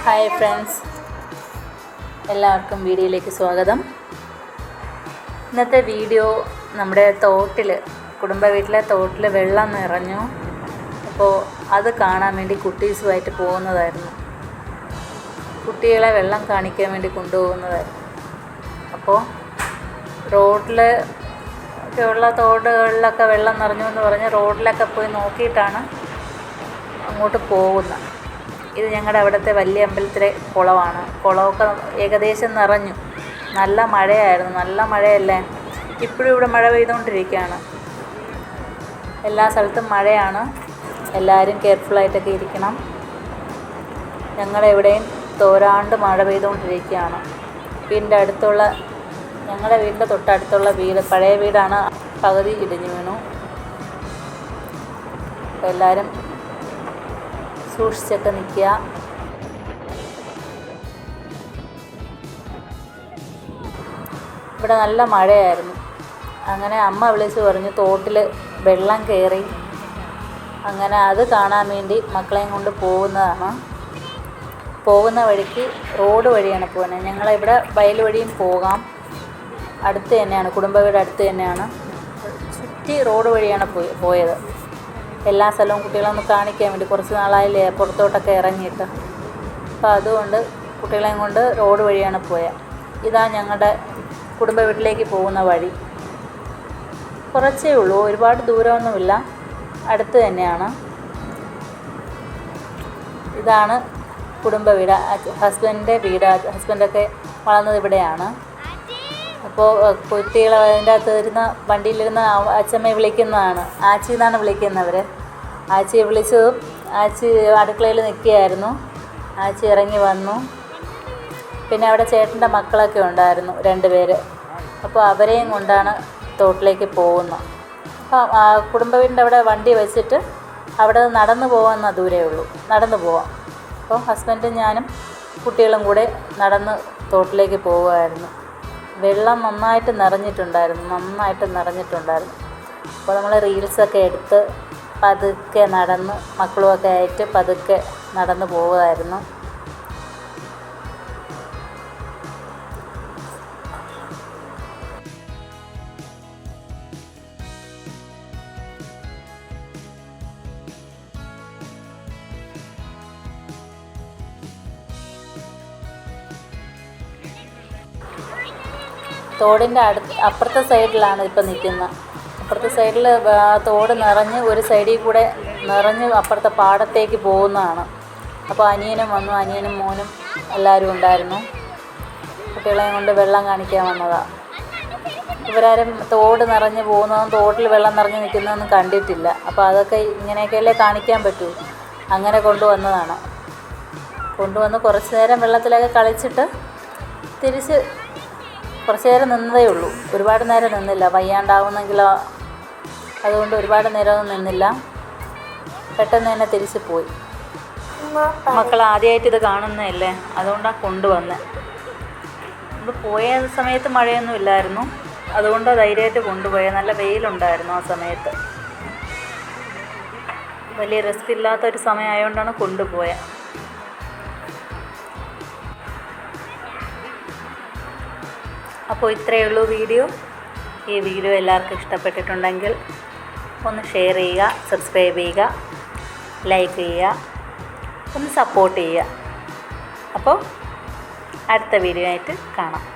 Hi friends, എല്ലാവർക്കും വീഡിയോയിലേക്ക് സ്വാഗതം. ഇന്നത്തെ വീഡിയോ നമ്മുടെ കുടുംബ വീട്ടിലെ തോട്ടിൽ വെള്ളം നിറഞ്ഞു. അപ്പോൾ അത് കാണാൻ വേണ്ടി കുട്ടീസുമായിട്ട് പോകുന്നതായിരുന്നു. കുട്ടികളെ വെള്ളം കാണിക്കാൻ വേണ്ടി കൊണ്ടുപോകുന്നതായിരുന്നു. അപ്പോൾ റോഡിൽ ഒക്കെയുള്ള തോടുകളിലൊക്കെ വെള്ളം നിറഞ്ഞു എന്ന് പറഞ്ഞ് റോഡിലൊക്കെ പോയി നോക്കിയിട്ടാണ് അങ്ങോട്ട് പോകുന്നത്. ഇത് ഞങ്ങളുടെ അവിടുത്തെ വലിയ അമ്പലത്തിലെ കുളമാണ്. കുളമൊക്കെ ഏകദേശം നിറഞ്ഞു. നല്ല മഴയായിരുന്നു. നല്ല മഴയല്ലേ, ഇപ്പോഴും ഇവിടെ മഴ പെയ്തുകൊണ്ടിരിക്കുകയാണ്. എല്ലാ സ്ഥലത്തും മഴയാണ്. എല്ലാവരും കെയർഫുള്ളായിട്ടൊക്കെ ഇരിക്കണം. ഞങ്ങളെവിടെയും തോരാണ്ട് മഴ പെയ്തുകൊണ്ടിരിക്കുകയാണ്. ഞങ്ങളുടെ വീടിൻ്റെ തൊട്ടടുത്തുള്ള പഴയ വീടാണ്. പകുതി ഇടിഞ്ഞു വീണു. അപ്പോൾ എല്ലാവരും സൂക്ഷിച്ചൊക്കെ നിൽക്കുക. ഇവിടെ നല്ല മഴയായിരുന്നു. അങ്ങനെ അമ്മ വിളിച്ച് പറഞ്ഞു തോട്ടിൽ വെള്ളം കയറി. അങ്ങനെ അത് കാണാൻ വേണ്ടി മക്കളെയും കൊണ്ട് പോകുന്നതാണ്. പോകുന്ന വഴിക്ക് റോഡ് വഴിയാണ് പോകുന്നത്. ഞങ്ങളിവിടെ വയൽ വഴിയും പോകാം. അടുത്ത് തന്നെയാണ്, കുടുംബ വീട് അടുത്ത് തന്നെയാണ്. ചുറ്റി റോഡ് വഴിയാണ് പോയത്. എല്ലാ സ്ഥലവും കുട്ടികളൊന്ന് കാണിക്കാൻ വേണ്ടി. കുറച്ച് നാളായില്ലേ പുറത്തോട്ടൊക്കെ ഇറങ്ങിയിട്ട്. അപ്പോൾ അതുകൊണ്ട് കുട്ടികളെയും കൊണ്ട് റോഡ് വഴിയാണ് പോയത്. ഇതാ ഞങ്ങളുടെ കുടുംബ വീട്ടിലേക്ക് പോകുന്ന വഴി. കുറച്ചേ ഉള്ളൂ, ഒരുപാട് ദൂരമൊന്നുമില്ല, അടുത്ത് തന്നെയാണ്. ഇതാണ് കുടുംബ വീട്, ഹസ്ബൻഡിൻ്റെ വീട്. ഹസ്ബൻഡൊക്കെ വളർന്നത് ഇവിടെയാണ്. അപ്പോൾ കുട്ടികളെ അതിൻ്റെ അകത്ത് ഇരുന്ന വണ്ടിയിലിരുന്ന് അച്ഛമ്മയെ വിളിക്കുന്നതാണ്. ആച്ചി എന്നാണ് വിളിക്കുന്നവർ. ആച്ചിയെ വിളിച്ചതും ആച്ചി അടുക്കളയിൽ നിൽക്കുകയായിരുന്നു. ആച്ചി ഇറങ്ങി വന്നു. പിന്നെ അവിടെ ചേട്ടൻ്റെ മക്കളൊക്കെ ഉണ്ടായിരുന്നു, 2 പേര്. അപ്പോൾ അവരെയും കൊണ്ടാണ് തോട്ടിലേക്ക് പോകുന്നത്. അപ്പോൾ കുടുംബ വീടിൻ്റെ അവിടെ വണ്ടി വെച്ചിട്ട് അവിടെ നടന്നു പോകാവുന്ന ദൂരേ ഉള്ളൂ, നടന്നു പോവാം. അപ്പോൾ ഹസ്ബൻഡും ഞാനും കുട്ടികളും കൂടെ നടന്ന് തോട്ടിലേക്ക് പോവുമായിരുന്നു. വെള്ളം നന്നായിട്ട് നിറഞ്ഞിട്ടുണ്ടായിരുന്നു. അപ്പോൾ നമ്മൾ റീൽസൊക്കെ എടുത്ത് പതുക്കെ നടന്ന് മക്കളുമൊക്കെ ആയിട്ട് പതുക്കെ നടന്നു പോകുമായിരുന്നു. തോടിൻ്റെ അപ്പുറത്തെ സൈഡിലാണ് ഇപ്പോൾ നിൽക്കുന്നത്. അപ്പുറത്തെ സൈഡിൽ തോട് നിറഞ്ഞ് ഒരു സൈഡിൽ കൂടെ നിറഞ്ഞ് അപ്പുറത്തെ പാടത്തേക്ക് പോകുന്നതാണ്. അപ്പോൾ അനിയനും വന്നു, അനിയനും മോനും എല്ലാവരും ഉണ്ടായിരുന്നു. കുട്ടികളെയും കൊണ്ട് വെള്ളം കാണിക്കാൻ വന്നതാണ്. ഇവരാരും തോട് നിറഞ്ഞ് പോകുന്നതും തോട്ടിൽ വെള്ളം നിറഞ്ഞ് നിൽക്കുന്നതൊന്നും കണ്ടിട്ടില്ല. അപ്പോൾ അതൊക്കെ ഇങ്ങനെയൊക്കെയല്ലേ കാണിക്കാൻ പറ്റൂ. അങ്ങനെ കൊണ്ടുവന്ന് കുറച്ച് നേരം വെള്ളത്തിലൊക്കെ കളിച്ചിട്ട് തിരിച്ച് കുറച്ച് നേരം നിന്നതേ ഉള്ളൂ. ഒരുപാട് നേരം നിന്നില്ല, വയ്യാണ്ടാവുന്നെങ്കിലോ അതുകൊണ്ട് ഒരുപാട് നേരമൊന്നും നിന്നില്ല. പെട്ടെന്ന് തന്നെ തിരിച്ച് പോയി. മക്കൾ ആദ്യമായിട്ട് ഇത് കാണുന്നതല്ലേ, അതുകൊണ്ടാണ് കൊണ്ടുവന്നത്. നമ്മൾ പോയ സമയത്ത് മഴയൊന്നും ഇല്ലായിരുന്നു, അതുകൊണ്ട് ധൈര്യമായിട്ട് കൊണ്ടുപോയത്. നല്ല വെയിലുണ്ടായിരുന്നു ആ സമയത്ത്. വലിയ റിസ്ക് ഇല്ലാത്തൊരു സമയമായതുകൊണ്ടാണ് കൊണ്ടുപോയത്. അപ്പോൾ ഇത്രയേ ഉള്ളൂ വീഡിയോ. ഈ വീഡിയോ എല്ലാവർക്കും ഇഷ്ടപ്പെട്ടിട്ടുണ്ടെങ്കിൽ ഒന്ന് ഷെയർ ചെയ്യുക, സബ്സ്ക്രൈബ് ചെയ്യുക, ലൈക്ക് ചെയ്യുക, ഒന്ന് സപ്പോർട്ട് ചെയ്യുക. അപ്പോൾ അടുത്ത വീഡിയോ ആയിട്ട് കാണാം.